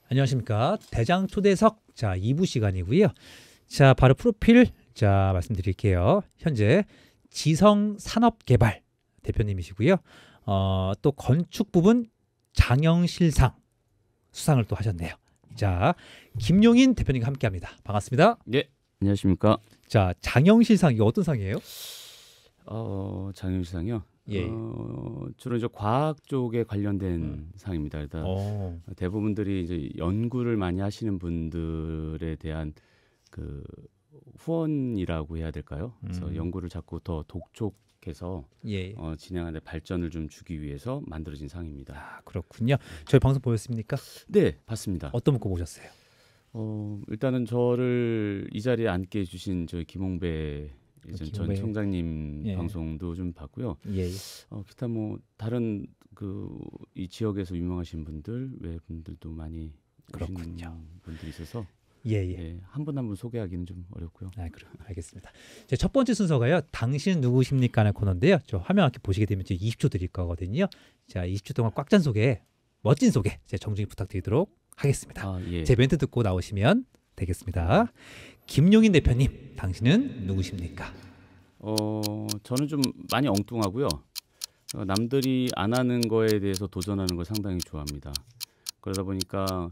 안녕하십니까. 대장초대석 2부 시간이고요. 자, 바로 프로필 말씀드릴게요. 현재 지성산업개발 대표님이시고요. 또 건축 부분 장영실상 수상을 또 하셨네요. 자, 김용인 대표님과 함께합니다. 반갑습니다. 예, 안녕하십니까. 자, 장영실상 이거 어떤 상이에요? 장영실상이요. 예. 주로 이제 과학 쪽에 관련된 상입니다. 일단 대부분들이 이제 연구를 많이 하시는 분들에 대한 그 후원이라고 해야 될까요? 그래서 연구를 자꾸 더 독촉해서 예. 진행하는 발전을 좀 주기 위해서 만들어진 상입니다. 아, 그렇군요. 저희 방송 보셨습니까? 네, 봤습니다. 어떤 문구 보셨어요? 일단은 저를 이 자리에 앉게 해주신 저희 김홍배 전 총장님 예. 방송도 좀 봤고요. 예. 기타 뭐 다른 이 지역에서 유명하신 분들 외분들도 많이 오신 분들이 있어서 한 분 한 분 소개하기는 좀 어렵고요. 아, 그럼 알겠습니다. 제 첫 번째 순서가요. 당신은 누구십니까? 하는 코너인데요. 저 화면 앞에 보시게 되면 20초 드릴 거거든요. 자, 20초 동안 꽉 찬 소개, 멋진 소개 제 정중히 부탁드리도록 하겠습니다. 제 멘트 듣고 나오시면 되겠습니다. 김용인 대표님, 당신은 누구십니까? 저는 좀 많이 엉뚱하고요. 남들이 안 하는 거에 대해서 도전하는 걸 상당히 좋아합니다. 그러다 보니까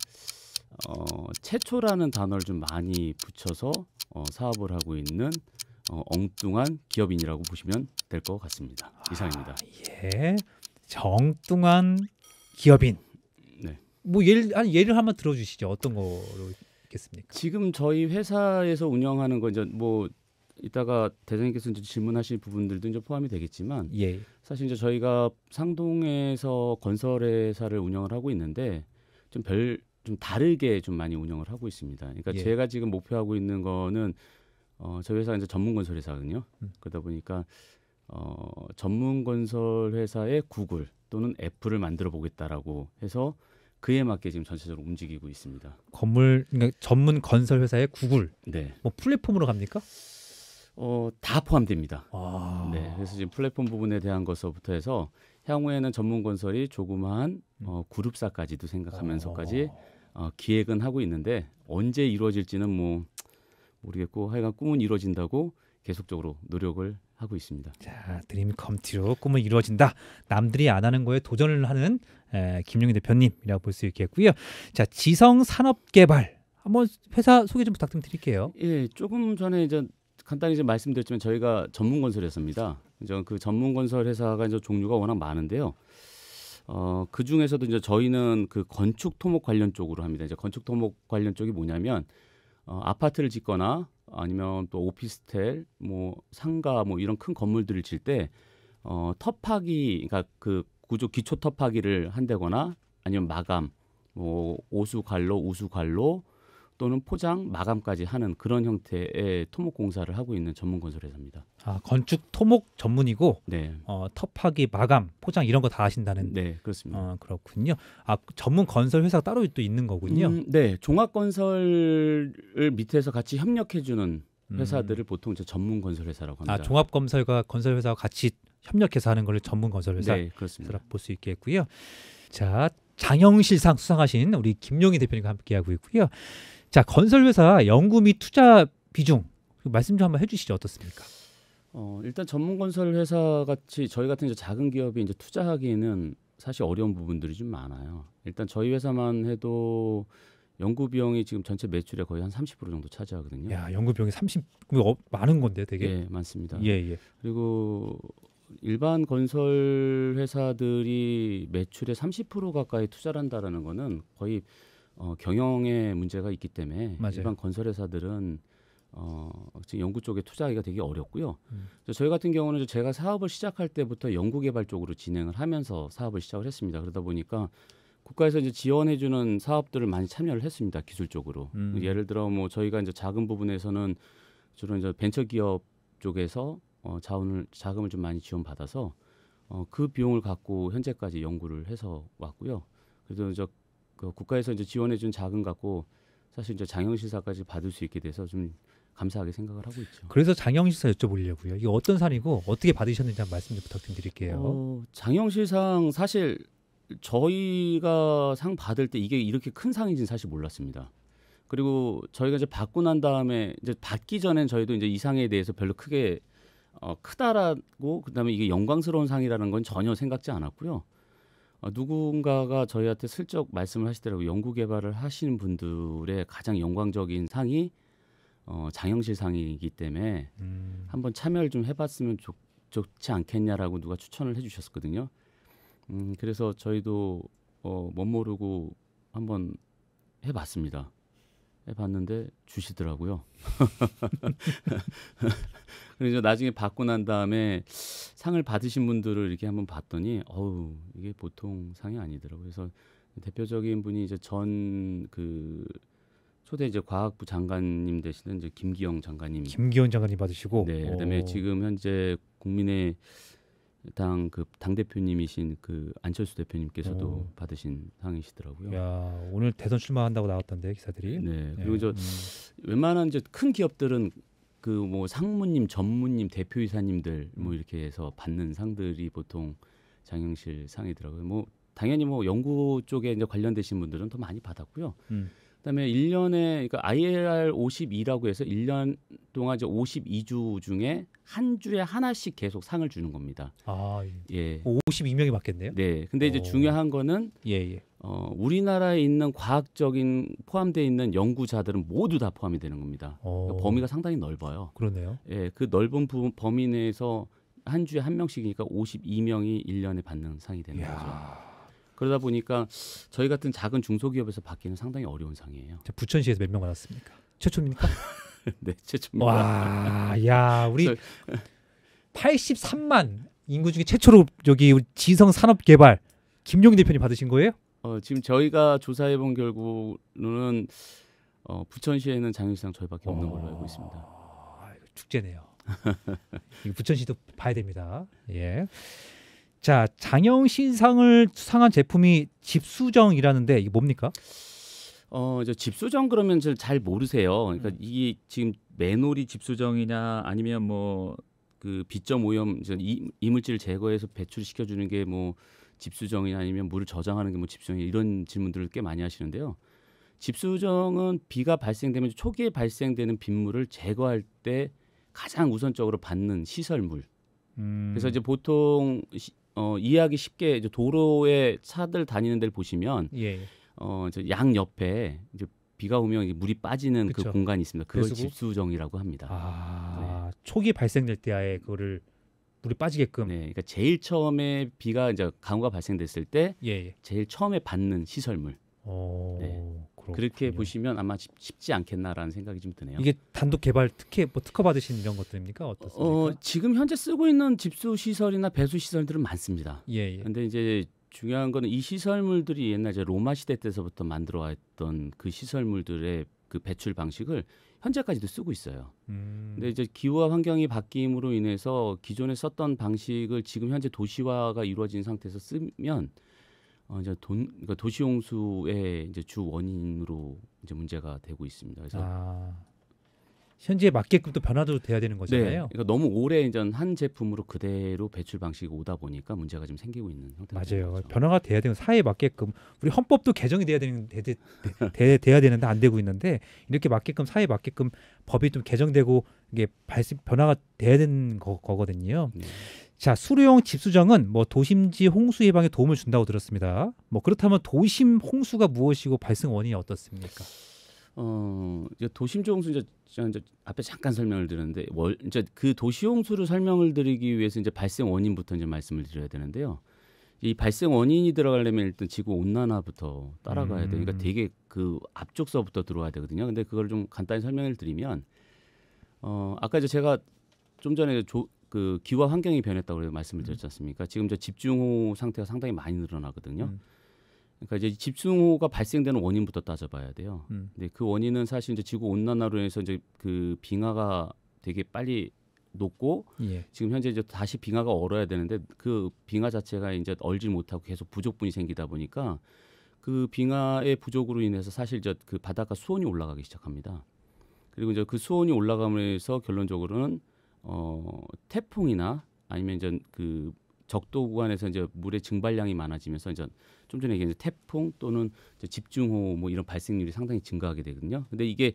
최초라는 단어를 좀 많이 붙여서 사업을 하고 있는 엉뚱한 기업인이라고 보시면 될 것 같습니다. 이상입니다. 예, 엉뚱한 기업인. 네. 뭐 예를 한번 들어주시죠. 어떤 거로 있겠습니까? 지금 저희 회사에서 운영하는 거 이제 뭐 이따가 대장님께서 이제 질문하실 부분들도 이제 포함이 되겠지만, 사실 이제 저희가 상동에서 건설회사를 운영을 하고 있는데 좀 다르게 좀 많이 운영을 하고 있습니다. 그러니까 제가 지금 목표하고 있는 거는 저희 회사가 이제 전문 건설 회사거든요. 그러다 보니까 전문 건설 회사의 구글 또는 애플을 만들어 보겠다라고 해서 그에 맞게 지금 전체적으로 움직이고 있습니다. 그러니까 전문 건설 회사의 구글. 네. 뭐 플랫폼으로 갑니까? 다 포함됩니다. 네. 그래서 지금 플랫폼 부분에 대한 것서부터 해서 향후에는 전문 건설이 조그마한 그룹사까지도 생각하면서까지 기획은 하고 있는데 언제 이루어질지는 뭐 모르겠고 하여간 꿈은 이루어진다고 계속적으로 노력을 하고 있습니다. 자, 드림 컴티로 꿈은 이루어진다. 남들이 안 하는 거에 도전을 하는 김용인 대표님이라고 볼 수 있겠고요. 자, 지성산업개발 한번 회사 소개 좀 부탁 좀 드릴게요. 예, 조금 전에 이제 간단히 이제 말씀드렸지만 저희가 전문 건설 회사입니다. 이제 그 전문 건설 회사가 이제 종류가 워낙 많은데요. 그 중에서도 이제 저희는 그 건축 토목 관련 쪽으로 합니다. 이제 건축 토목 관련 쪽이 뭐냐면 아파트를 짓거나 아니면 또 오피스텔, 뭐 상가, 뭐 이런 큰 건물들을 질 때 터파기, 그러니까 그 구조 기초 터파기를 한다거나 아니면 마감, 뭐 오수 관로, 우수 관로 또는 포장, 마감까지 하는 그런 형태의 토목 공사를 하고 있는 전문 건설 회사입니다. 아, 건축 토목 전문이고, 네. 터파기, 마감, 포장 이런 거 다 하신다는. 네, 그렇습니다. 그렇군요. 아, 전문 건설 회사가 따로 또 있는 거군요. 네, 종합 건설을 밑에서 같이 협력해주는 회사들을 보통 이제 전문 건설 회사라고 합니다. 아, 종합 건설과 건설 회사가 같이 협력해서 하는 걸 전문 건설 회사. 네, 그렇습니다. 볼 수 있겠고요. 자, 장영실상 수상하신 우리 김용희 대표님과 함께하고 있고요. 자, 건설 회사 연구 및 투자 비중 말씀 좀 한번 해주시죠. 어떻습니까? 일단 전문 건설 회사 같이 저희 같은 이제 작은 기업이 이제 투자하기에는 사실 어려운 부분들이 좀 많아요. 일단 저희 회사만 해도 연구 비용이 지금 전체 매출의 거의 한 30% 정도 차지하거든요. 야, 연구 비용이 30 많은 건데 되게. 예, 많습니다. 예. 그리고 일반 건설 회사들이 매출의 30% 가까이 투자를 한다라는 거는 거의 경영에 문제가 있기 때문에 맞아요. 일반 건설 회사들은 지금 연구 쪽에 투자하기가 되게 어렵고요. 저희 같은 경우는 제가 사업을 시작할 때부터 연구 개발 쪽으로 진행을 하면서 사업을 시작을 했습니다. 그러다 보니까 국가에서 이제 지원해주는 사업들을 많이 참여를 했습니다. 기술적으로. 예를 들어 뭐 저희가 이제 작은 부분에서는 주로 이제 벤처 기업 쪽에서 자금을 좀 많이 지원받아서 그 비용을 갖고 현재까지 연구를 해서 왔고요. 그래서 이제 그 국가에서 이제 지원해준 자금 갖고 사실 이제 장영실사까지 받을 수 있게 돼서 좀 감사하게 생각을 하고 있죠. 그래서 장영실사 여쭤보려고요. 이게 어떤 산이고 어떻게 받으셨는지 한번 말씀 좀 부탁드릴게요. 장영실상 사실 저희가 상 받을 때 이게 이렇게 큰 상인지는 사실 몰랐습니다. 그리고 저희가 이제 받고 난 다음에 이제 받기 전엔 저희도 이제 이 상에 대해서 별로 크게 크다라고 그다음에 이게 영광스러운 상이라는 건 전혀 생각지 않았고요. 누군가가 저희한테 슬쩍 말씀을 하시더라고요. 연구 개발을 하시는 분들의 가장 영광적인 상이 장영실 상이기 때문에 한번 참여를 좀 해봤으면 좋지 않겠냐라고 누가 추천을 해주셨거든요. 그래서 저희도 멋모르고 한번 해봤습니다. 해봤는데 주시더라고요. 그래서 나중에 받고 난 다음에 상을 받으신 분들을 이렇게 한번 봤더니 어우 이게 보통 상이 아니더라고요. 그래서 대표적인 분이 이제 전 그 초대 이제 과학부 장관님 되시는 이제 김기영 장관님. 김기현 장관님 받으시고. 네. 그다음에 지금 현재 국민의 당 대표님이신 그 안철수 대표님께서도 받으신 상이시더라고요. 야, 오늘 대선 출마한다고 나왔던데 기사들이. 네. 그리고 저 웬만한 이제 큰 기업들은 그 뭐 상무님, 전무님, 대표이사님들 뭐 이렇게 해서 받는 상들이 보통 장영실 상이더라고요. 뭐 당연히 뭐 연구 쪽에 이제 관련되신 분들은 더 많이 받았고요. 그다음에 1년에 그러니까 ILR 52라고 해서 1년 동안 이제 52주 중에 한 주에 하나씩 계속 상을 주는 겁니다. 아, 예. 52명이 받겠네요. 네. 근데 이제 중요한 거는 예. 우리나라에 있는 과학적인 포함되어 있는 연구자들은 모두 다 포함이 되는 겁니다. 그러니까 범위가 상당히 넓어요. 그러네요. 예, 그 넓은 범위 내에서 한 주에 한 명씩이니까 52명이 1년에 받는 상이 되는 거죠. 그러다 보니까 저희 같은 작은 중소기업에서 받기는 상당히 어려운 상이에요. 부천시에서 몇 명 받았습니까? 최초입니까? 네, 최초입니다. 와, 야, 우리 83만 인구 중에 최초로 여기 지성 산업개발 김용 대표님 받으신 거예요? 지금 저희가 조사해 본 결과는 부천시에는 장영실상 저희밖에 없는 걸로 알고 있습니다. 축제네요. 이거 부천시도 봐야 됩니다. 예. 자, 장영실상을 수상한 제품이 집수정이라는데 이게 뭡니까? 이제 집수정 그러면 잘 모르세요. 그러니까 이게 지금 맨홀이 집수정이냐 아니면 뭐 그 비점 오염 이물질 제거해서 배출시켜 주는 게 뭐 집수정이냐 아니면 물을 저장하는 게 뭐 집수정이냐 이런 질문들을 꽤 많이 하시는데요. 집수정은 비가 발생되면 초기에 발생되는 빗물을 제거할 때 가장 우선적으로 받는 시설물. 그래서 이제 보통 이해하기 쉽게 이제 도로에 차들 다니는 데를 보시면 이제 양 옆에 이제 비가 오면 이제 물이 빠지는 그쵸. 그 공간이 있습니다. 그걸 그래서 집수정이라고 합니다. 초기 발생될 때 아예 그거를 물이 빠지게끔. 네, 그러니까 제일 처음에 비가 이제 강우가 발생됐을 때 제일 처음에 받는 시설물. 네. 그렇게 보시면 아마 쉽지 않겠나라는 생각이 좀 드네요. 이게 단독 개발 특허 받으신 이런 것들입니까? 어떻습니까? 지금 현재 쓰고 있는 집수 시설이나 배수 시설들은 많습니다. 근데 이제 중요한 거는 이 시설물들이 옛날 이제 로마 시대 때서부터 만들어 왔던 그 시설물들의 그 배출 방식을 현재까지도 쓰고 있어요. 근데 이제 기후와 환경이 바뀜으로 인해서 기존에 썼던 방식을 지금 현재 도시화가 이루어진 상태에서 쓰면 이제 그러니까 도시홍수의 이제 주 원인으로 이제 문제가 되고 있습니다. 그래서 현재에 맞게끔 또 변화도 돼야 되는 거잖아요. 네, 그러니까 너무 오래 이제 한 제품으로 그대로 배출 방식이 오다 보니까 문제가 좀 생기고 있는 상태입니다. 맞아요. 변화가 돼야 되는 사회에 맞게끔 우리 헌법도 개정이 돼야 되는데 안 되고 있는데 이렇게 맞게끔 사회에 맞게끔 법이 좀 개정되고 이게 변화가 돼야 되는 거거든요. 자, 수로용 집수정은 뭐 도심지 홍수 예방에 도움을 준다고 들었습니다. 뭐 그렇다면 도심 홍수가 무엇이고 발생 원인이 어떻습니까? 이제 도심지 홍수 이제 앞에 잠깐 설명을 드렸는데 이제 그 도시 홍수를 설명을 드리기 위해서 이제 발생 원인부터 이제 말씀을 드려야 되는데요. 이 발생 원인이 들어가려면 일단 지구 온난화부터 따라가야 돼요. 그러니까 되게 그 앞쪽서부터 들어와야 되거든요. 근데 그걸 좀 간단히 설명을 드리면 아까 이제 제가 좀 전에 그 기후와 환경이 변했다고 말씀을 드렸지 않습니까? 지금 저 집중호 상태가 상당히 많이 늘어나거든요. 그러니까 이제 집중호가 발생되는 원인부터 따져봐야 돼요. 근데 그 원인은 사실 이제 지구 온난화로 인해서 이제 그 빙하가 되게 빨리 녹고 지금 현재 이제 다시 빙하가 얼어야 되는데 그 빙하 자체가 이제 얼지 못하고 계속 부족분이 생기다 보니까 그 빙하의 부족으로 인해서 사실 이제 그 바닷가 수온이 올라가기 시작합니다. 그리고 이제 그 수온이 올라가면서 결론적으로는 태풍이나 아니면 이제 그 적도 구간에서 이제 물의 증발량이 많아지면서 이제 좀 전에 얘기한 태풍 또는 이제 집중호우 뭐 이런 발생률이 상당히 증가하게 되거든요. 근데 이게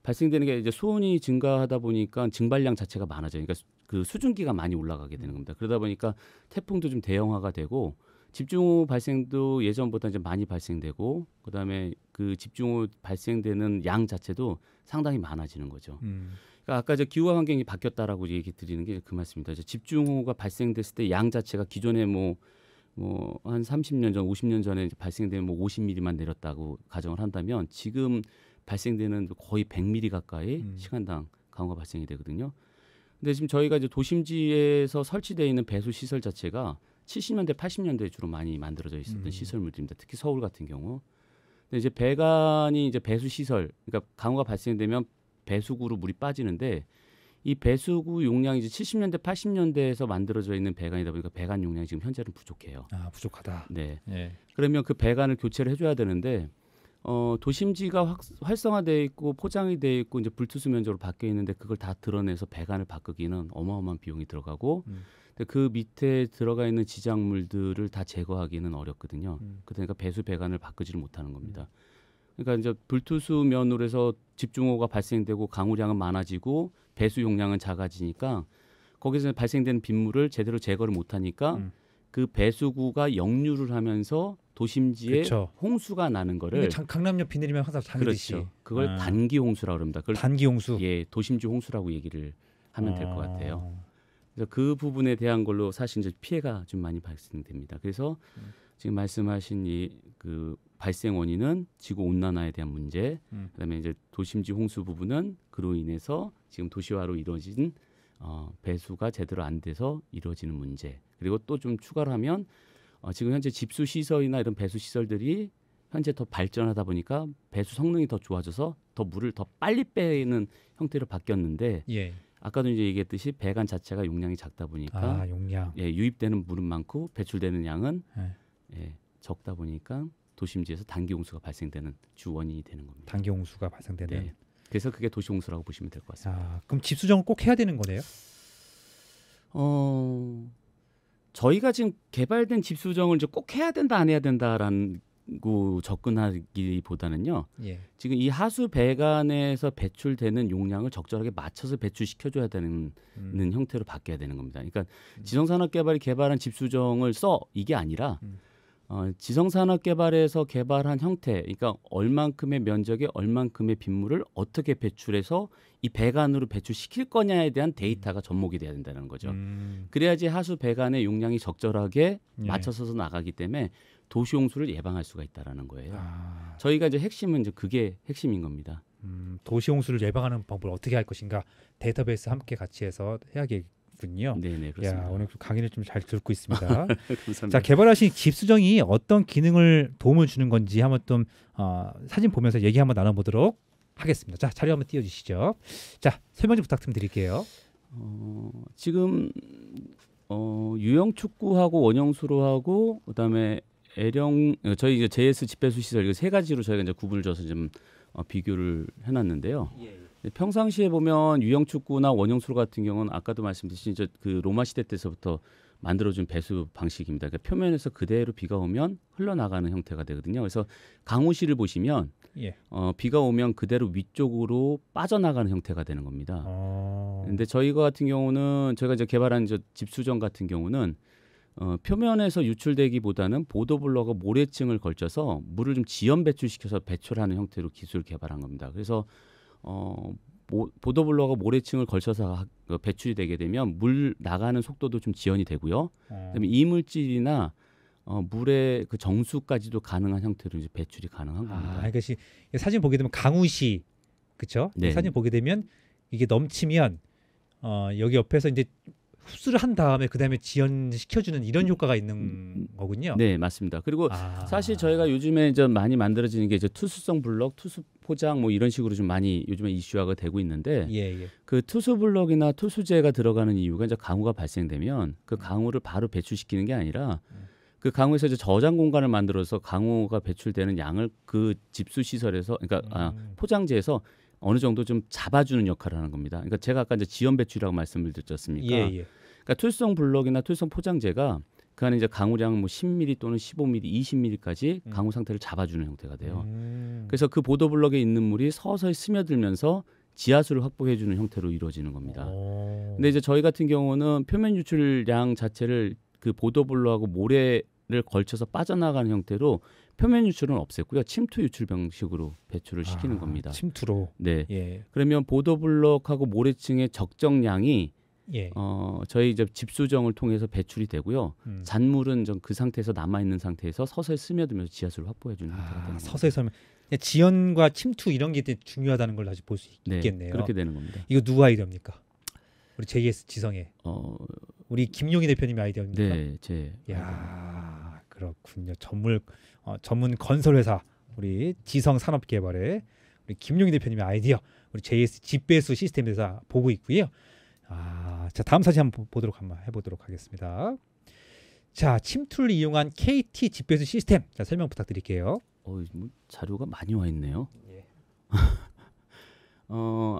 발생되는 게 이제 수온이 증가하다 보니까 증발량 자체가 많아져요. 그러니까 그 수증기가 많이 올라가게 되는 겁니다. 그러다 보니까 태풍도 좀 대형화가 되고 집중호우 발생도 예전보다 이제 많이 발생되고 그다음에 그 집중호우 발생되는 양 자체도 상당히 많아지는 거죠. 그러니까 아까 저 기후와 환경이 바뀌었다라고 얘기 드리는 게 그 말씀입니다. 집중호우가 발생됐을 때 양 자체가 기존에 뭐 한 30년 전, 50년 전에 이제 발생되면 뭐 50mm만 내렸다고 가정을 한다면 지금 발생되는 거의 100mm 가까이 시간당 강우가 발생이 되거든요. 근데 지금 저희가 이제 도심지에서 설치되어 있는 배수 시설 자체가 70년대, 80년대에 주로 많이 만들어져 있었던 시설물들입니다. 특히 서울 같은 경우. 근데 이제 배관이 이제 배수 시설, 그러니까 강우가 발생되면 배수구로 물이 빠지는데 이 배수구 용량이 이제 70년대, 80년대에서 만들어져 있는 배관이다 보니까 배관 용량이 지금 현재는 부족해요. 아, 부족하다. 네. 예. 그러면 그 배관을 교체를 해줘야 되는데 도심지가 활성화되어 있고 포장이 되어 있고 이제 불투수 면적으로 바뀌어 있는데 그걸 다 드러내서 배관을 바꾸기는 어마어마한 비용이 들어가고 근데 그 밑에 들어가 있는 지작물들을 다 제거하기는 어렵거든요. 그러니까 배수 배관을 바꾸지를 못하는 겁니다. 그러니까 이제 불투수 면으로 해서 집중호우가 발생되고 강우량은 많아지고 배수 용량은 작아지니까 거기서 발생되는 빗물을 제대로 제거를 못하니까 그 배수구가 역류를 하면서 도심지에 그쵸. 홍수가 나는 거를 강남역 비 내리면 항상 당연히듯이 그렇죠. 그걸 단기 홍수라고 그럽니다. 그걸 단기 홍수. 예, 도심지 홍수라고 얘기를 하면 될 것 같아요. 그래서 그 부분에 대한 걸로 사실 이제 피해가 좀 많이 발생됩니다. 그래서 지금 말씀하신 이 그 발생 원인은 지구 온난화에 대한 문제, 그다음에 이제 도심지 홍수 부분은 그로 인해서 지금 도시화로 이루어진 배수가 제대로 안 돼서 이루어지는 문제. 그리고 또 좀 추가로 하면 지금 현재 집수 시설이나 이런 배수 시설들이 현재 더 발전하다 보니까 배수 성능이 더 좋아져서 더 물을 더 빨리 빼는 형태로 바뀌었는데 예. 아까도 이제 얘기했듯이 배관 자체가 용량이 작다 보니까 용량. 예, 유입되는 물은 많고 배출되는 양은 예. 적다 보니까 도심지에서 단기 홍수가 발생되는 주 원인이 되는 겁니다. 단기 홍수가 발생되는. 네. 그래서 그게 도시 홍수라고 보시면 될 것 같습니다. 그럼 집수정을 꼭 해야 되는 거네요? 저희가 지금 개발된 집수정을 이제 꼭 해야 된다 안 해야 된다라는 고 접근하기보다는요. 예. 지금 이 하수 배관에서 배출되는 용량을 적절하게 맞춰서 배출시켜줘야 되는 형태로 바뀌어야 되는 겁니다. 그러니까 지성산업개발이 개발한 집수정을 써 이게 아니라 지성산업개발에서 개발한 형태, 그러니까 얼만큼의 면적에 얼만큼의 빗물을 어떻게 배출해서 이 배관으로 배출시킬 거냐에 대한 데이터가 접목이 돼야 된다는 거죠. 그래야지 하수 배관의 용량이 적절하게 맞춰서 나가기 때문에 도시 홍수를 예방할 수가 있다라는 거예요. 저희가 이제 핵심은 이제 그게 핵심인 겁니다. 도시 홍수를 예방하는 방법을 어떻게 할 것인가 데이터베이스 함께 같이 해서 해야겠군요. 네네 그렇습니다. 야, 오늘 강의를 좀 잘 듣고 있습니다. 감사합니다. 자, 개발하신 집수정이 어떤 기능을 도움을 주는 건지 한번 좀 사진 보면서 얘기 한번 나눠보도록 하겠습니다. 자, 자료 한번 띄워주시죠. 자, 설명 좀 부탁 좀 드릴게요. 지금 유형 축구하고 원형 수로하고 그다음에 L형 저희 이제 JS 집배수 시설 이거 세 가지로 저희가 이제 구분을 줘서 좀 비교를 해놨는데요. 평상시에 보면 유형 축구나 원형 수로 같은 경우는 아까도 말씀드린 이제 그 로마 시대 때서부터 만들어준 배수 방식입니다. 그러니까 표면에서 그대로 비가 오면 흘러나가는 형태가 되거든요. 그래서 강우시를 보시면 비가 오면 그대로 위쪽으로 빠져나가는 형태가 되는 겁니다. 근데 저희 같은 경우는 저희가 이제 개발한 이제 집수정 같은 경우는 표면에서 유출되기보다는 보도블럭과 모래층을 걸쳐서 물을 좀 지연 배출시켜서 배출하는 형태로 기술을 개발한 겁니다. 그래서 보도블럭과 모래층을 걸쳐서 배출이 되게 되면 물 나가는 속도도 좀 지연이 되고요. 그다음에 이물질이나 물의 그 정수까지도 가능한 형태로 이제 배출이 가능한 겁니다. 이것이 사진 보게 되면 강우시 그렇죠? 네. 사진 보게 되면 이게 넘치면 여기 옆에서 이제 흡수를 한 다음에 그다음에 지연시켜주는 이런 효과가 있는 거군요. 네, 맞습니다. 그리고 사실 저희가 요즘에 이제 많이 만들어지는 게 이제 투수성 블럭, 투수 포장 뭐 이런 식으로 좀 많이 요즘에 이슈화가 되고 있는데 그 투수 블럭이나 투수재가 들어가는 이유가 이제 강우가 발생되면 그 강우를 바로 배출시키는 게 아니라 그 강우에서 이제 저장 공간을 만들어서 강우가 배출되는 양을 그 집수 시설에서 그러니까 포장재에서 어느 정도 좀 잡아주는 역할을 하는 겁니다. 그러니까 제가 아까 이제 지연 배출이라고 말씀을 드렸습니까? 그러니까 투수성 블럭이나 투수성 포장재가 그 안에 이제 강우량 뭐 10mm 또는 15mm, 20mm까지 강우 상태를 잡아주는 형태가 돼요. 그래서 그 보도블럭에 있는 물이 서서히 스며들면서 지하수를 확보해주는 형태로 이루어지는 겁니다. 근데 이제 저희 같은 경우는 표면 유출량 자체를 그 보도블럭하고 모래를 걸쳐서 빠져나가는 형태로 표면 유출은 없앴고요. 침투 유출 방식으로 배출을 시키는 겁니다. 침투로. 네. 예. 그러면 보도블럭하고 모래층의 적정량이 예. 저희 이제 집수정을 통해서 배출이 되고요. 잔물은 좀 그 상태에서 남아 있는 상태에서 서서히 스며들면서 지하수를 확보해 주는 형태가 되는 겁니다. 서서히 설명. 지연과 침투 이런 게 되게 중요하다는 걸 다시 볼 수 네, 있겠네요. 그렇게 되는 겁니다. 이거 누구 아이디어입니까? 우리 JS 지성의. 우리 김용희 대표님 아이디어입니까? 네, 제. 야, 그렇군요. 전문 건설 회사 우리 지성 산업개발의 우리 김용희 대표님의 아이디어. 우리 JS 집배수 시스템에서 보고 있고요. 자, 다음 사진 한번 해보도록 하겠습니다. 자, 침투를 이용한 KT 집배수 시스템. 자, 설명 부탁드릴게요. 뭐 자료가 많이 와 있네요. 예.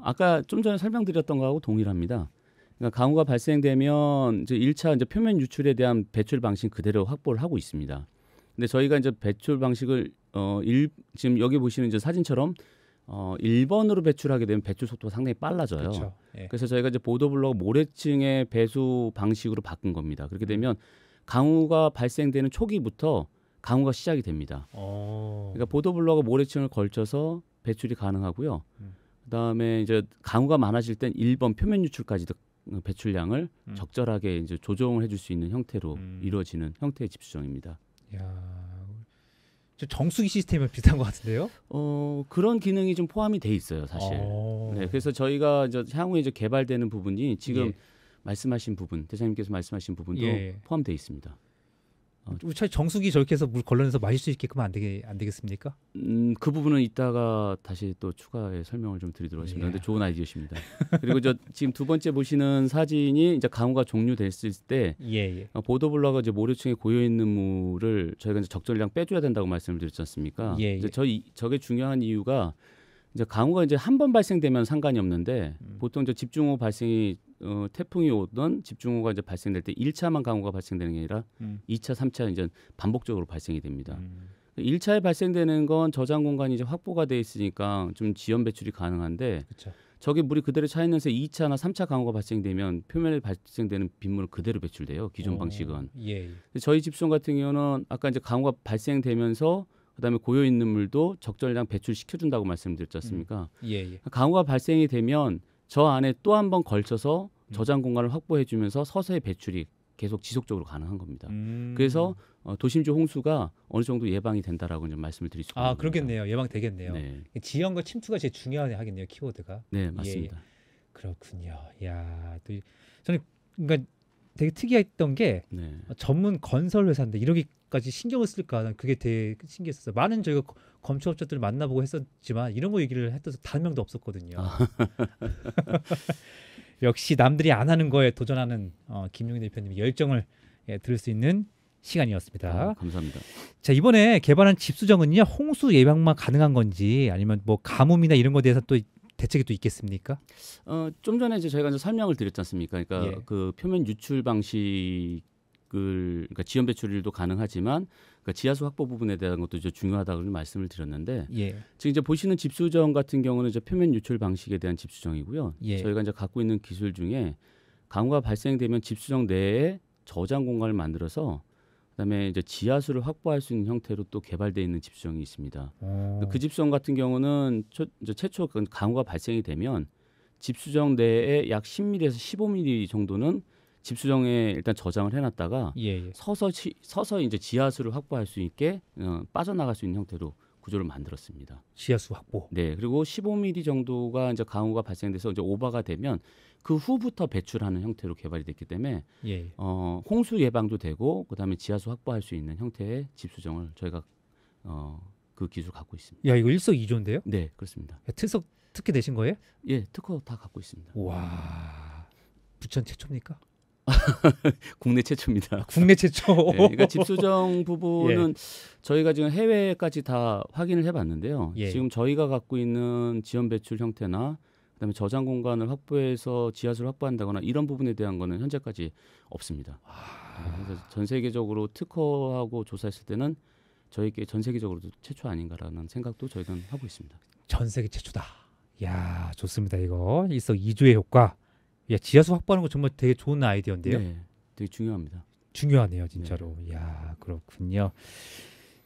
아까 좀 전에 설명드렸던 거하고 동일합니다. 그러니까 강우가 발생되면 이제 1차 이제 표면 유출에 대한 배출 방식 그대로 확보를 하고 있습니다. 근데 저희가 이제 배출 방식을 지금 여기 보시는 이제 사진처럼 1번으로 배출하게 되면 배출 속도가 상당히 빨라져요. 그렇죠. 예. 그래서 저희가 이제 보도블럭 모래층의 배수 방식으로 바꾼 겁니다. 그렇게 되면 강우가 발생되는 초기부터 강우가 시작이 됩니다. 그러니까 보도블럭과 모래층을 걸쳐서 배출이 가능하고요. 그다음에 이제 강우가 많아질 땐 1번 표면 유출까지도 배출량을 적절하게 이제 조정을 해줄 수 있는 형태로 이루어지는 형태의 집수정입니다. 야, 저 정수기 시스템이랑 비슷한 것 같은데요? 그런 기능이 좀 포함이 돼 있어요, 사실. 네, 그래서 저희가 이제 향후에 이제 개발되는 부분이 지금 말씀하신 부분, 대장님께서 말씀하신 부분도 포함되어 있습니다. 우리 차라리 정수기 저렇게 해서 물 걸러내서 마실 수 있게끔 안 되겠습니까? 그 부분은 이따가 다시 또 추가의 설명을 좀 드리도록 하겠습니다. 근데 좋은 아이디어십니다. 그리고 지금 두 번째 보시는 사진이 이제 강우가 종료됐을 때 보도블럭과 이제 모래층에 고여 있는 물을 저희가 이제 적절량 빼줘야 된다고 말씀을 드렸지 않습니까? 이제 저게 중요한 이유가 이제 강우가 이제 한 번 발생되면 상관이 없는데 보통 이제 집중호우 발생이 태풍이 오던 집중호우가 이제 발생될 때 1차만 강우가 발생되는 게 아니라 2차, 3차 이제 반복적으로 발생이 됩니다. 1차에 발생되는 건 저장 공간이 이제 확보가 돼 있으니까 좀 지연 배출이 가능한데 저게 물이 그대로 차 있는데 2차나 3차 강우가 발생되면 표면에 발생되는 빗물은 그대로 배출돼요. 기존 방식은. 저희 집수정 같은 경우는 아까 이제 강우가 발생되면서 그다음에 고여 있는 물도 적절량 배출시켜준다고 말씀드렸지 않습니까? 강우가 발생이 되면 저 안에 또 한 번 걸쳐서 저장 공간을 확보해주면서 서서히 배출이 계속 지속적으로 가능한 겁니다. 그래서 도심지 홍수가 어느 정도 예방이 된다라고 이제 말씀을 드릴 수가 있습니다. 그러겠네요. 예방되겠네요. 네. 지연과 침투가 제일 중요하겠네요. 키워드가. 네, 맞습니다. 그렇군요. 야, 저는 그러니까 되게 특이했던 게 전문 건설 회사인데 이러기까지 신경을 쓸까? 난 그게 되게 신기했었어요. 많은 저희가 건축업자들을 만나보고 했었지만 이런 거 얘기를 했던 단 명도 없었거든요. 역시 남들이 안 하는 거에 도전하는 김용희 대표님의 열정을 들을 수 있는 시간이었습니다. 감사합니다. 자, 이번에 개발한 집수정은요, 홍수 예방만 가능한 건지 아니면 뭐 가뭄이나 이런 거에 대해서 또 대책이 또 있겠습니까? 좀 전에 이제 저희가 이제 설명을 드렸지 않습니까? 그러니까 그 표면 유출 방식을 그러니까 지연 배출도 가능하지만 그러니까 지하수 확보 부분에 대한 것도 이제 중요하다고 말씀을 드렸는데 지금 이제 보시는 집수정 같은 경우는 이제 표면 유출 방식에 대한 집수정이고요. 저희가 이제 갖고 있는 기술 중에 강우가 발생되면 집수정 내에 저장 공간을 만들어서 그다음에 이제 지하수를 확보할 수 있는 형태로 또 개발되어 있는 집수정이 있습니다. 그 집수정 같은 경우는 이제 최초 강우가 발생이 되면 집수정 내에 약 10mm에서 15mm 정도는 집수정에 일단 저장을 해놨다가 서서히 이제 지하수를 확보할 수 있게 빠져나갈 수 있는 형태로 구조를 만들었습니다. 지하수 확보. 네, 그리고 15mm 정도가 이제 강우가 발생돼서 이제 오버가 되면 그 후부터 배출하는 형태로 개발이 됐기 때문에 홍수 예방도 되고 그다음에 지하수 확보할 수 있는 형태의 집수정을 저희가 그 기술 갖고 있습니다. 야, 이거 일석이조인데요? 네, 그렇습니다. 특혜 내신 거예요? 예, 특허 다 갖고 있습니다. 와, 부천 최초입니까? 국내 최초입니다. 국내 최초. 네, 그러니까 집수정 부분은 저희가 지금 해외까지 다 확인을 해봤는데요. 지금 저희가 갖고 있는 지연 배출 형태나 그다음에 저장 공간을 확보해서 지하수를 확보한다거나 이런 부분에 대한 거는 현재까지 없습니다. 그래서 전 세계적으로 특허하고 조사했을 때는 저희께 전 세계적으로도 최초 아닌가라는 생각도 저희는 하고 있습니다. 전 세계 최초다. 야, 좋습니다. 이거 일석이조의 효과. 야, 지하수 확보하는 거 정말 되게 좋은 아이디어인데요. 네, 되게 중요합니다. 중요하네요, 진짜로. 야, 그렇군요.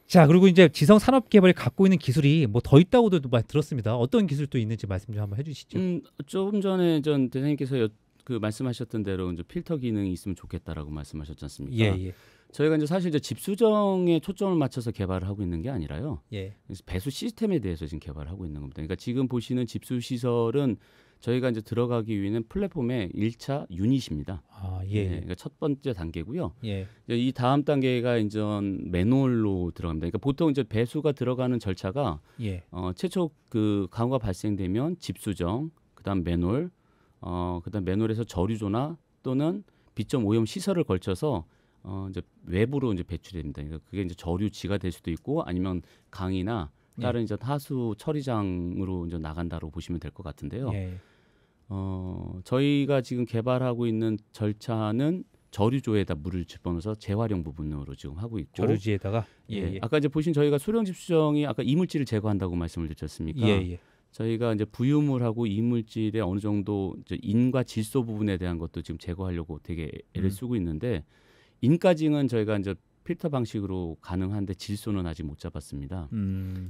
자, 그리고 이제 지성 산업개발이 갖고 있는 기술이 뭐 더 있다고도 많이 들었습니다. 어떤 기술도 있는지 말씀 좀 한번 해주시죠. 조금 전에 전 대장님께서 그 말씀하셨던 대로 이제 필터 기능이 있으면 좋겠다라고 말씀하셨지 않습니까? 예. 저희가 이제 사실 이제 집 수정에 초점을 맞춰서 개발을 하고 있는 게 아니라요. 예. 그래서 배수 시스템에 대해서 지금 개발을 하고 있는 겁니다. 그러니까 지금 보시는 집수 시설은 저희가 이제 들어가기 위해는 플랫폼의 1차 유닛입니다. 아, 예. 그러니까 첫 번째 단계고요. 예. 이제 이 다음 단계가 이제 매놀로 들어갑니다. 그러니까 보통 이제 배수가 들어가는 절차가 예. 최초 그 강우가 발생되면 집수정, 그다음 매놀, 그다음 매놀에서 저류조나 또는 비점 오염 시설을 걸쳐서 이제 외부로 이제 배출이 됩니다. 그러니까 그게 이제 저류지가 될 수도 있고 아니면 강이나 다른 이제 하수 처리장으로 이제 나간다고 보시면 될 것 같은데요. 예. 저희가 지금 개발하고 있는 절차는 저류조에다 물을 집어넣어서 재활용 부분으로 지금 하고 있고 저류지에다가 예. 아까 이제 보신 저희가 수령 집수정이 아까 이물질을 제거한다고 말씀을 드렸습니까? 예. 저희가 이제 부유물하고 이물질의 어느 정도 이제 인과 질소 부분에 대한 것도 지금 제거하려고 되게 애를 쓰고 있는데 인까지는 저희가 이제 필터 방식으로 가능한데 질소는 아직 못 잡았습니다.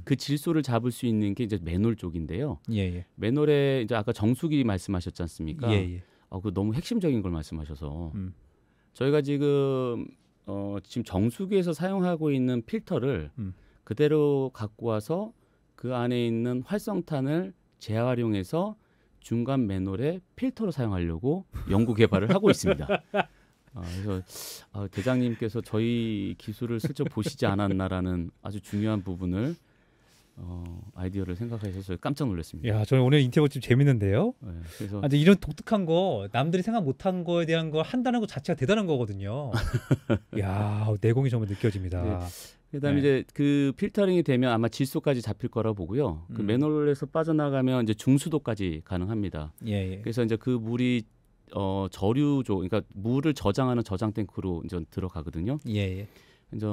그 질소를 잡을 수 있는 게 이제 매놀 쪽인데요. 예. 매놀에 이제 아까 정수기 말씀하셨지 않습니까? 예. 그 너무 핵심적인 걸 말씀하셔서 저희가 지금 정수기에서 사용하고 있는 필터를 그대로 갖고 와서 그 안에 있는 활성탄을 재활용해서 중간 매놀에 필터로 사용하려고 연구 개발을 하고 있습니다. 그래서 대장님께서 저희 기술을 슬쩍 보시지 않았나라는 아주 중요한 부분을 아이디어를 생각하셔서 깜짝 놀랐습니다. 야, 저는 오늘 인터뷰 좀 재밌는데요. 네, 그래서 근데 이런 독특한 거 남들이 생각 못한 거에 대한 걸 한다는 것 자체가 대단한 거거든요. 야, 내공이 정말 느껴집니다. 네. 그다음에 이제 그 필터링이 되면 아마 질소까지 잡힐 거라 보고요. 그 매놀에서 빠져나가면 이제 중수도까지 가능합니다. 예. 그래서 이제 그 물이 저류조, 그러니까 물을 저장하는 저장 탱크로 이제 들어가거든요. 예. 이제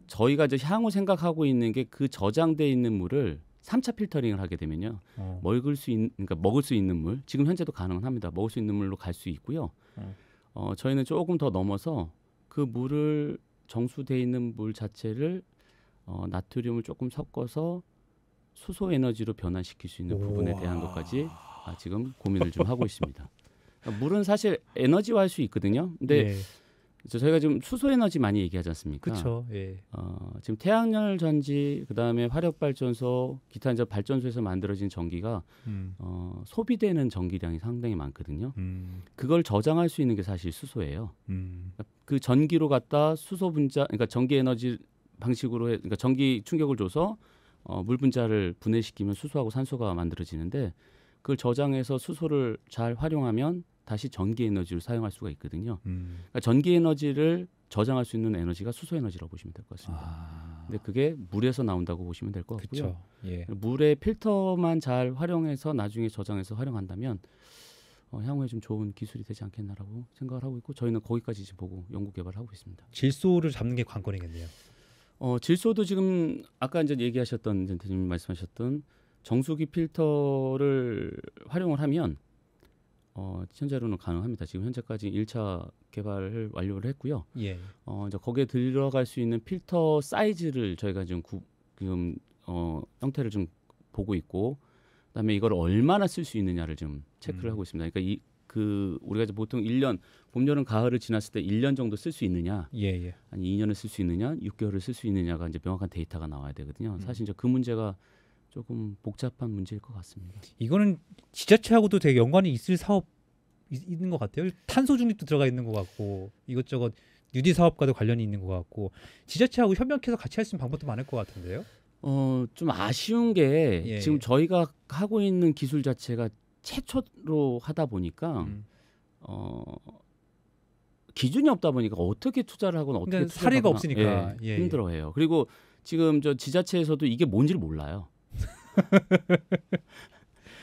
저희가 이제 향후 생각하고 있는 게 그 저장돼 있는 물을 3차 필터링을 하게 되면요. 그러니까 먹을 수 있는 물, 지금 현재도 가능은 합니다. 먹을 수 있는 물로 갈 수 있고요. 저희는 조금 더 넘어서 그 물을 정수돼 있는 물 자체를 나트륨을 조금 섞어서 수소 에너지로 변환시킬 수 있는 부분에 대한 것까지 지금 고민을 좀 하고 있습니다. 물은 사실 에너지화할 수 있거든요. 근데 저희가 지금 수소 에너지 많이 얘기하지 않습니까? 그렇죠. 예. 지금 태양열 전지, 그다음에 화력 발전소, 기타 이제 발전소에서 만들어진 전기가 소비되는 전기량이 상당히 많거든요. 그걸 저장할 수 있는 게 사실 수소예요. 그 전기로 갖다 수소 분자, 그러니까 전기 에너지 방식으로 그러니까 전기 충격을 줘서 물 분자를 분해시키면 수소하고 산소가 만들어지는데 그걸 저장해서 수소를 잘 활용하면 다시 전기 에너지를 사용할 수가 있거든요. 그러니까 전기 에너지를 저장할 수 있는 에너지가 수소 에너지라고 보시면 될 것 같습니다. 근데 그게 물에서 나온다고 보시면 될 것 같고요. 예. 물의 필터만 잘 활용해서 나중에 저장해서 활용한다면 향후에 좀 좋은 기술이 되지 않겠나라고 생각을 하고 있고 저희는 거기까지 지금 보고 연구 개발을 하고 있습니다. 질소를 잡는 게 관건이겠네요. 질소도 지금 아까 이제 얘기하셨던 이제 대표님 말씀하셨던 정수기 필터를 활용을 하면 현재로는 가능합니다. 지금 현재까지 1차 개발을 완료를 했고요. 예. 이제 거기에 들어갈 수 있는 필터 사이즈를 저희가 지금 형태를 좀 보고 있고, 그다음에 이걸 얼마나 쓸 수 있느냐를 좀 체크를 하고 있습니다. 그러니까 우리가 이제 보통 1년 봄, 여름, 가을을 지났을 때 1년 정도 쓸 수 있느냐, 아니 2년을 쓸 수 있느냐, 6개월을 쓸 수 있느냐가 이제 명확한 데이터가 나와야 되거든요. 사실 이제 그 문제가 조금 복잡한 문제일 것 같습니다. 이거는 지자체하고도 되게 연관이 있을 사업 있는 것 같아요. 탄소 중립도 들어가 있는 것 같고 이것저것 뉴디 사업과도 관련이 있는 것 같고 지자체하고 협력해서 같이 할 수 있는 방법도 많을 것 같은데요. 좀 아쉬운 게 지금 저희가 하고 있는 기술 자체가 최초로 하다 보니까 기준이 없다 보니까 어떻게 투자를 하고는 어떻게 그러니까 사례가 없으니까 힘들어해요. 그리고 지금 저 지자체에서도 이게 뭔지를 몰라요.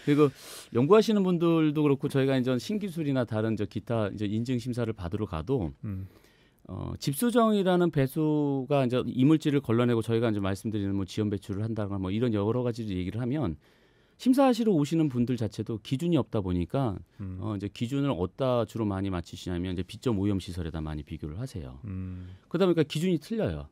그리고 연구하시는 분들도 그렇고 저희가 이제 신기술이나 다른 기타 이제 인증 심사를 받으러 가도 집수정이라는 배수가 이제 이물질을 걸러내고 저희가 이제 말씀드리는 뭐 지연 배출을 한다거나 뭐 이런 여러 가지 얘기를 하면 심사하시러 오시는 분들 자체도 기준이 없다 보니까 이제 기준을 어디다 주로 많이 맞추시냐면 이제 비점 오염 시설에다 많이 비교를 하세요. 그러다 보니까 기준이 틀려요.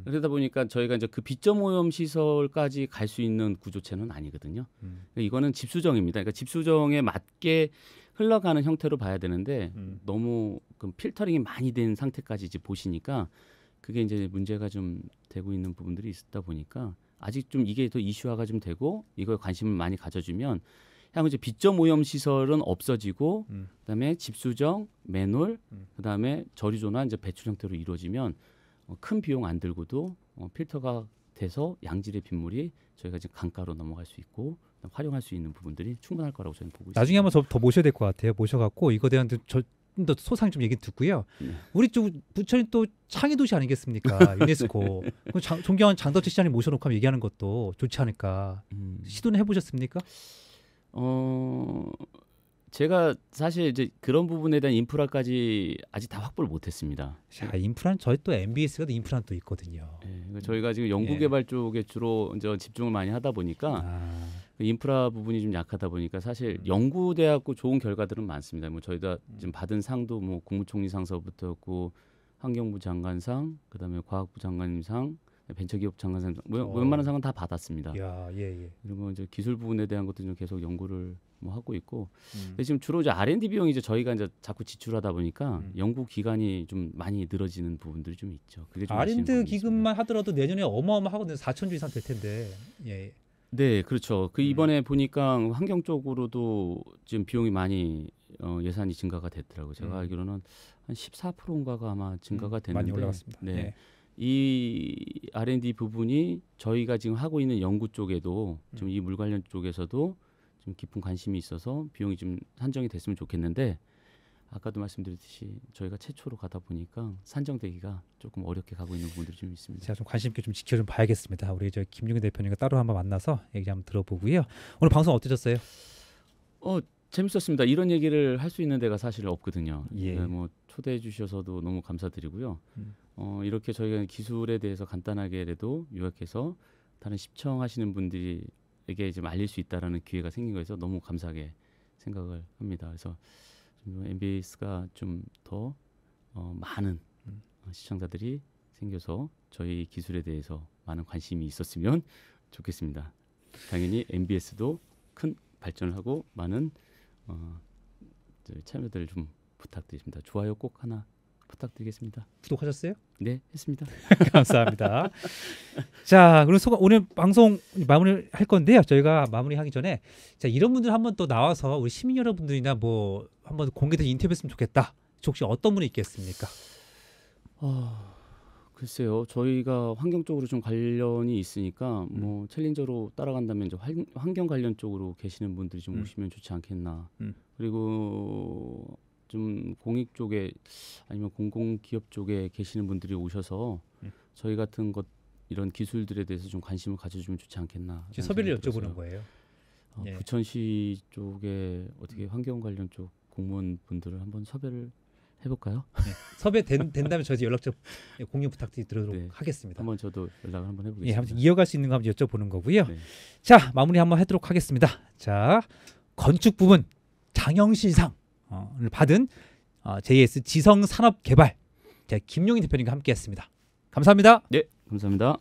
그러다 보니까 저희가 이제 그 비점 오염 시설까지 갈 수 있는 구조체는 아니거든요. 그러니까 이거는 집수정입니다. 그러니까 집수정에 맞게 흘러가는 형태로 봐야 되는데 너무 그 필터링이 많이 된 상태까지 이제 보시니까 그게 이제 문제가 좀 되고 있는 부분들이 있다 보니까 아직 좀 이게 더 이슈화가 좀 되고 이거에 관심을 많이 가져주면 향후 이제 비점 오염 시설은 없어지고 그다음에 집수정, 맨홀, 그다음에 저류조나 이제 배출 형태로 이루어지면 큰 비용 안 들고도 필터가 돼서 양질의 빗물이 저희가 지금 강가로 넘어갈 수 있고 활용할 수 있는 부분들이 충분할 거라고 저는 보고 있습니다. 나중에 한번 더 모셔야 될 것 같아요. 모셔갖고 이거 대한 좀 더 소상 좀 얘기 듣고요. 우리 쪽 부천이 또 창의 도시 아니겠습니까? 유네스코. 존경하는 장덕재 시장님 모셔놓고 한번 얘기하는 것도 좋지 않을까. 시도는 해보셨습니까? 제가 사실 이제 그런 부분에 대한 인프라까지 아직 다 확보를 못했습니다. 자, 인프라는 저희 또 MBS가 인프라는 또 있거든요. 네, 저희가 지금 연구개발 쪽에 주로 이제 집중을 많이 하다 보니까 인프라 부분이 좀 약하다 보니까 사실 연구돼갖고 좋은 결과들은 많습니다. 뭐 저희가 지금 받은 상도 뭐 국무총리상서부터였고 환경부 장관상, 그다음에 과학부 장관님상, 벤처기업 장관상, 웬만한 상은 다 받았습니다. 야, 예. 그리고 이제 기술 부분에 대한 것도 좀 계속 연구를 뭐 하고 있고, 근데 지금 주로 이제 R&D 비용이 이제 저희가 이제 자꾸 지출하다 보니까 연구 기간이 좀 많이 늘어지는 부분들이 좀 있죠. 그게 좀 R&D 기금만 하더라도 내년에 어마어마하거든요. 4천조 이상 될 텐데. 예. 네, 그렇죠. 그 이번에 보니까 환경 쪽으로도 지금 비용이 많이 예산이 증가가 됐더라고요. 제가 알기로는 한 14%인가가 아마 증가가 됐는데 많이 올라갔습니다. 네. 네. 이 R&D 부분이 저희가 지금 하고 있는 연구 쪽에도 좀 이 물 관련 쪽에서도 좀 깊은 관심이 있어서 비용이 좀 산정이 됐으면 좋겠는데 아까도 말씀드렸듯이 저희가 최초로 가다 보니까 산정되기가 조금 어렵게 가고 있는 부분들이 좀 있습니다. 제가 좀 관심 있게 좀 지켜 좀 봐야겠습니다. 우리 저 김용희 대표님과 따로 한번 만나서 얘기 한번 들어보고요. 오늘 방송 어떠셨어요? 재밌었습니다. 이런 얘기를 할 수 있는 데가 사실 없거든요. 예. 네, 뭐 초대해 주셔서도 너무 감사드리고요. 이렇게 저희가 기술에 대해서 간단하게라도 요약해서 다른 시청하시는 분들에게 좀 알릴 수 있다라는 기회가 생긴 거에서 너무 감사하게 생각을 합니다. 그래서 MBS가 좀 더 많은 시청자들이 생겨서 저희 기술에 대해서 많은 관심이 있었으면 좋겠습니다. 당연히 MBS도 큰 발전을 하고 많은 참여들 좀 부탁드립니다. 좋아요 꼭 하나 부탁드리겠습니다. 구독하셨어요? 네, 했습니다. 감사합니다. 자, 그럼 오늘 방송 마무리할 건데요. 저희가 마무리하기 전에 자, 이런 분들 한번 또 나와서 우리 시민 여러분들이나 뭐 한번 공개돼서 인터뷰했으면 좋겠다. 혹시 어떤 분이 있겠습니까? 글쎄요. 저희가 환경 쪽으로 좀 관련이 있으니까 뭐 챌린저로 따라간다면 이제 환경 관련 쪽으로 계시는 분들이 좀 오시면 좋지 않겠나. 그리고 좀 공익 쪽에 아니면 공공기업 쪽에 계시는 분들이 오셔서 저희 같은 것 이런 기술들에 대해서 좀 관심을 가져주면 좋지 않겠나. 섭외를 여쭤보는 거예요. 예. 부천시 쪽에 어떻게 환경 관련 쪽 공무원 분들을 한번 섭외를 해볼까요? 네. 섭외 된다면 저희 연락처 공유 부탁드리도록 네. 하겠습니다. 한번 저도 연락을 한번 해보겠습니다. 예, 아무튼 이어갈 수 있는 거 한번 여쭤보는 거고요. 네. 자, 마무리 한번 하도록 하겠습니다. 자, 건축 부문 장영실상을 받은 JS 지성산업개발 김용희 대표님과 함께했습니다. 감사합니다. 네, 감사합니다.